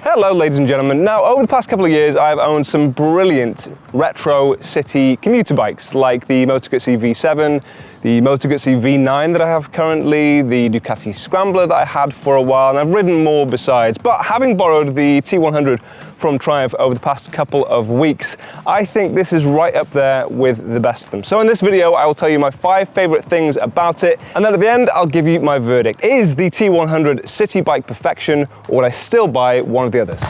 Hello ladies and gentlemen. Now over the past couple of years I've owned some brilliant retro city commuter bikes like the Moto Guzzi V7, the Moto Guzzi V9 that I have currently, the Ducati Scrambler that I had for a while, and I've ridden more besides. But having borrowed the T100 from Triumph over the past couple of weeks, I think this is right up there with the best of them. So in this video I will tell you my 5 favourite things about it, and then at the end I'll give you my verdict. Is the T100 city bike perfection, or would I still buy one of the others?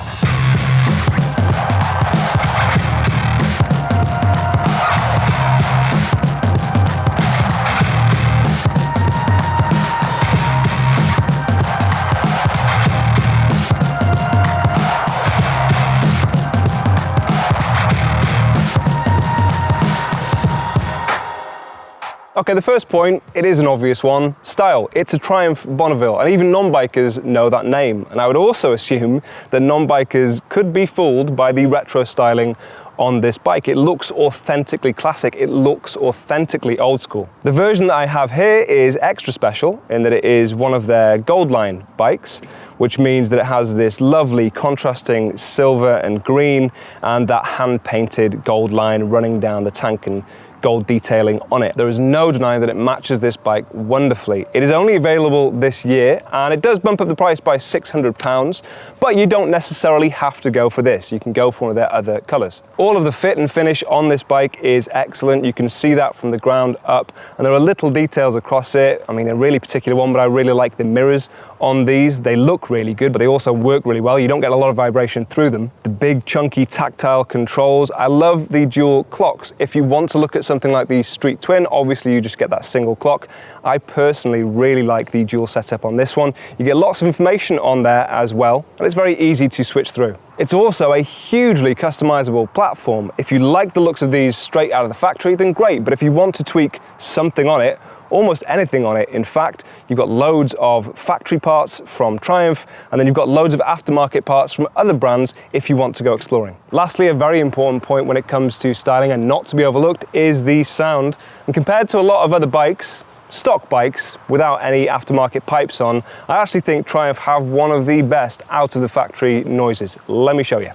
Okay, the first point, it is an obvious one, style. It's a Triumph Bonneville, and even non-bikers know that name. And I would also assume that non-bikers could be fooled by the retro styling on this bike. It looks authentically classic, it looks authentically old school. The version that I have here is extra special in that it is one of their Gold Line bikes, which means that it has this lovely contrasting silver and green and that hand-painted gold line running down the tank and gold detailing on it. There is no denying that it matches this bike wonderfully. It is only available this year and it does bump up the price by £600, but you don't necessarily have to go for this. You can go for one of their other colours. All of the fit and finish on this bike is excellent. You can see that from the ground up, and there are little details across it. I mean, a really particular one, but I really like the mirrors on these. They look really good, but they also work really well. You don't get a lot of vibration through them. The big chunky tactile controls. I love the dual clocks. If you want to look at something like the Street Twin, obviously you just get that single clock. I personally really like the dual setup on this one. You get lots of information on there as well, and it's very easy to switch through. It's also a hugely customizable platform. If you like the looks of these straight out of the factory, then great, but if you want to tweak something on it, almost anything on it, in fact, you've got loads of factory parts from Triumph, and then you've got loads of aftermarket parts from other brands if you want to go exploring. Lastly, a very important point when it comes to styling and not to be overlooked is the sound. And compared to a lot of other bikes, stock bikes without any aftermarket pipes on, I actually think Triumph have one of the best out of the factory noises. Let me show you.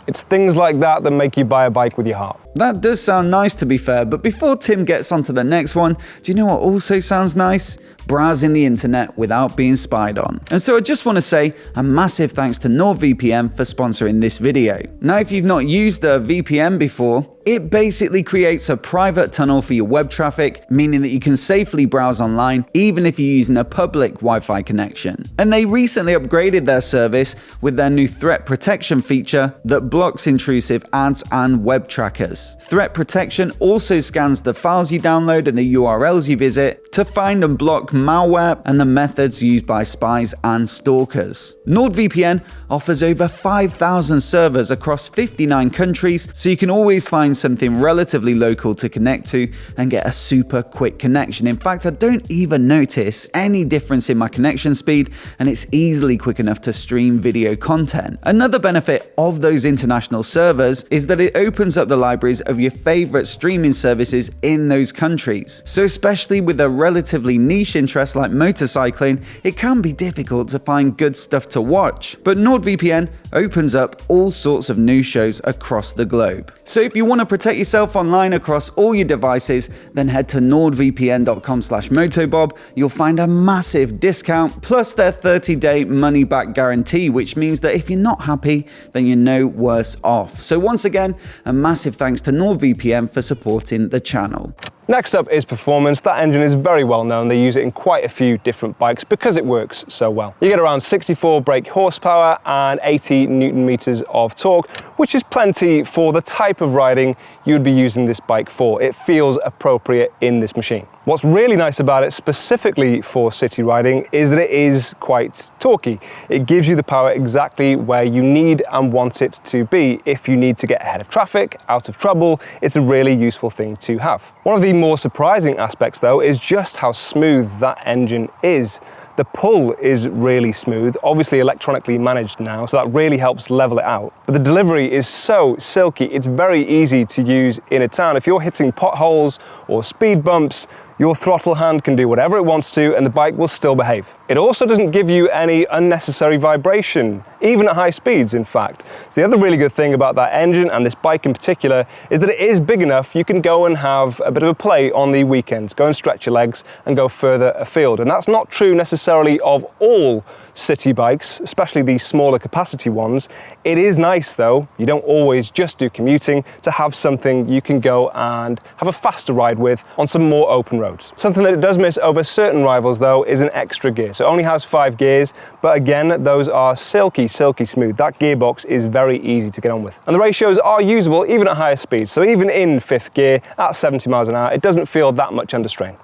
It's things like that that make you buy a bike with your heart. That does sound nice, to be fair, but before Tim gets onto the next one, do you know what also sounds nice? Browsing the internet without being spied on. And so I just want to say a massive thanks to NordVPN for sponsoring this video. Now, if you've not used a VPN before, it basically creates a private tunnel for your web traffic, meaning that you can safely browse online even if you're using a public Wi-Fi connection. And they recently upgraded their service with their new threat protection feature that blocks intrusive ads and web trackers. Threat protection also scans the files you download and the URLs you visit to find and block malware and the methods used by spies and stalkers. NordVPN offers over 5,000 servers across 59 countries, so you can always find something relatively local to connect to and get a super quick connection. In fact, I don't even notice any difference in my connection speed, and it's easily quick enough to stream video content. Another benefit of those international servers is that it opens up the libraries of your favorite streaming services in those countries. So especially with a relatively niche interest like motorcycling, it can be difficult to find good stuff to watch. But NordVPN opens up all sorts of news shows across the globe. So if you want to protect yourself online across all your devices, then head to nordvpn.com/motobob. You'll find a massive discount plus their 30-day money-back guarantee, which means that if you're not happy, then you're no worse off. So once again, a massive thanks to NordVPN for supporting the channel. Next up is performance. That engine is very well known. They use it in quite a few different bikes because it works so well. You get around 64 brake horsepower and 80 Newton meters of torque, which is plenty for the type of riding you would be using this bike for. It feels appropriate in this machine. What's really nice about it, specifically for city riding, is that it is quite torquey. It gives you the power exactly where you need and want it to be. If you need to get ahead of traffic, out of trouble, it's a really useful thing to have. One of the more surprising aspects, though, is just how smooth that engine is. The pull is really smooth, obviously electronically managed now, so that really helps level it out. But the delivery is so silky, it's very easy to use in a town. If you're hitting potholes or speed bumps, your throttle hand can do whatever it wants to and the bike will still behave. It also doesn't give you any unnecessary vibration, even at high speeds, in fact. So the other really good thing about that engine and this bike in particular is that it is big enough you can go and have a bit of a play on the weekends, go and stretch your legs and go further afield. And that's not true necessarily of all city bikes, especially these smaller capacity ones. It is nice though, you don't always just do commuting, to have something you can go and have a faster ride with on some more open roads. Something that it does miss over certain rivals though is an extra gear. So it only has 5 gears, but again, those are silky smooth. That gearbox is very easy to get on with. And the ratios are usable even at higher speeds. So even in 5th gear at 70 miles an hour, it doesn't feel that much under strain.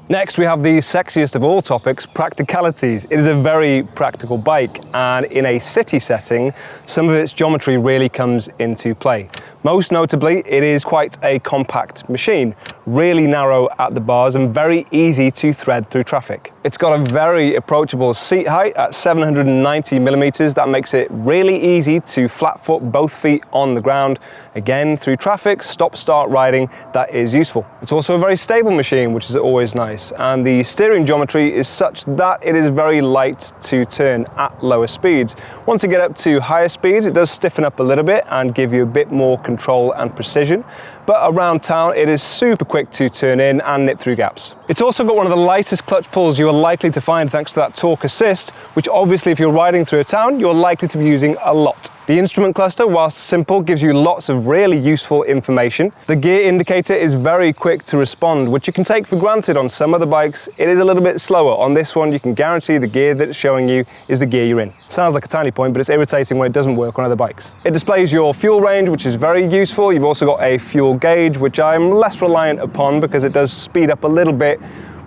Next, we have the sexiest of all topics, practicalities. It is a very practical bike, and in a city setting, some of its geometry really comes into play. Most notably, it is quite a compact machine, really narrow at the bars and very easy to thread through traffic. It's got a very approachable seat height at 790 millimeters. That makes it really easy to flat foot both feet on the ground. Again, through traffic, stop-start riding, that is useful. It's also a very stable machine, which is always nice. And the steering geometry is such that it is very light to turn at lower speeds. Once you get up to higher speeds, it does stiffen up a little bit and give you a bit more control and precision. But around town, it is super quick to turn in and nip through gaps. It's also got one of the lightest clutch pulls you are likely to find thanks to that torque assist, which obviously if you're riding through a town, you're likely to be using a lot. The instrument cluster, whilst simple, gives you lots of really useful information. The gear indicator is very quick to respond, which you can take for granted on some other bikes. It is a little bit slower. On this one, you can guarantee the gear that it's showing you is the gear you're in. Sounds like a tiny point, but it's irritating when it doesn't work on other bikes. It displays your fuel range, which is very useful. You've also got a fuel gauge, which I'm less reliant upon because it does speed up a little bit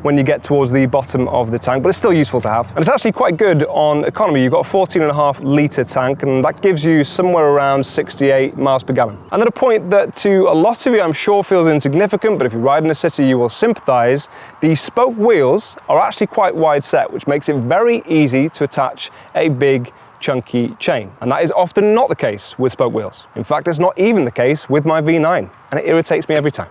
when you get towards the bottom of the tank, but it's still useful to have. And it's actually quite good on economy. You've got a 14.5 litre tank, and that gives you somewhere around 68 miles per gallon. And at a point that to a lot of you I'm sure feels insignificant, but if you ride in a city you will sympathise, the spoke wheels are actually quite wide set, which makes it very easy to attach a big chunky chain. And that is often not the case with spoke wheels. In fact, it's not even the case with my V9, and it irritates me every time.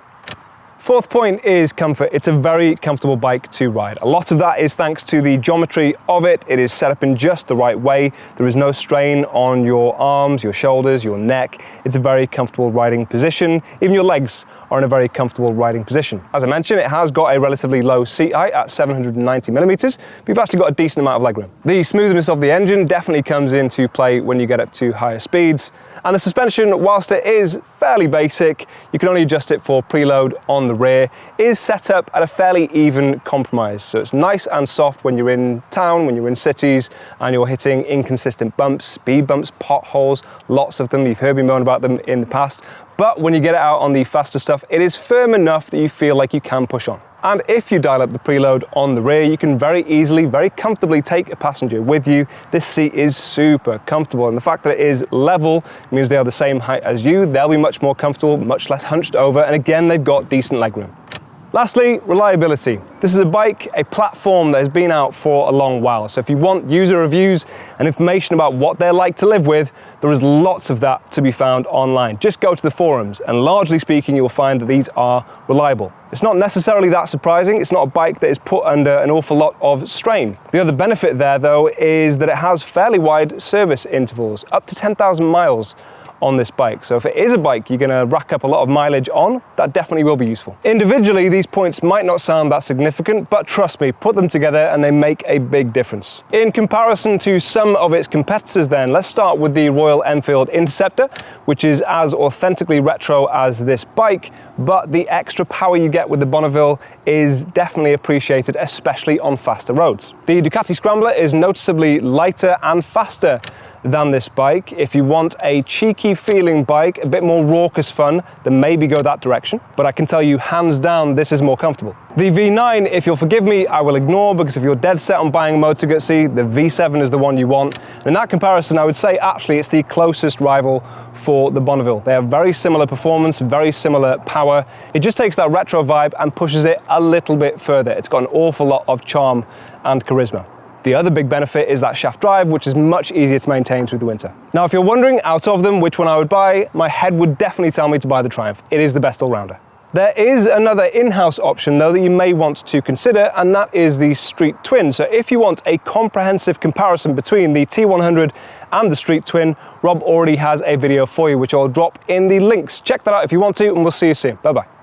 Fourth point is comfort. It's a very comfortable bike to ride. A lot of that is thanks to the geometry of it. It is set up in just the right way. There is no strain on your arms, your shoulders, your neck. It's a very comfortable riding position. Even your legs are in a very comfortable riding position. As I mentioned, it has got a relatively low seat height at 790 millimeters, but you've actually got a decent amount of legroom. The smoothness of the engine definitely comes into play when you get up to higher speeds. And the suspension, whilst it is fairly basic, you can only adjust it for preload on the rear, is set up at a fairly even compromise. So it's nice and soft when you're in town, when you're in cities, and you're hitting inconsistent bumps, speed bumps, potholes, lots of them. You've heard me moan about them in the past. But when you get it out on the faster stuff, it is firm enough that you feel like you can push on. And if you dial up the preload on the rear, you can very easily, very comfortably take a passenger with you. This seat is super comfortable, and the fact that it is level means they are the same height as you. They'll be much more comfortable, much less hunched over, and again, they've got decent legroom. Lastly, reliability. This is a bike, a platform that has been out for a long while. So if you want user reviews and information about what they're like to live with, there is lots of that to be found online. Just go to the forums, and largely speaking, you'll find that these are reliable. It's not necessarily that surprising. It's not a bike that is put under an awful lot of strain. The other benefit there, though, is that it has fairly wide service intervals, up to 10,000 miles on this bike. So if it is a bike you're going to rack up a lot of mileage on, that definitely will be useful. Individually, these points might not sound that significant, but trust me, put them together and they make a big difference. In comparison to some of its competitors then, let's start with the Royal Enfield Interceptor, which is as authentically retro as this bike, but the extra power you get with the Bonneville is definitely appreciated, especially on faster roads. The Ducati Scrambler is noticeably lighter and faster than this bike. If you want a cheeky feeling bike, a bit more raucous fun, then maybe go that direction. But I can tell you hands down, this is more comfortable. The V9, if you'll forgive me, I will ignore, because if you're dead set on buying a Moto Guzzi, the V7 is the one you want. And in that comparison, I would say actually it's the closest rival for the Bonneville. They have very similar performance, very similar power. It just takes that retro vibe and pushes it a little bit further. It's got an awful lot of charm and charisma. The other big benefit is that shaft drive, which is much easier to maintain through the winter. Now, if you're wondering out of them which one I would buy, my head would definitely tell me to buy the Triumph. It is the best all-rounder. There is another in-house option though that you may want to consider, and that is the Street Twin. So if you want a comprehensive comparison between the T100 and the Street Twin, Rob already has a video for you, which I'll drop in the links. Check that out if you want to, and we'll see you soon. Bye-bye.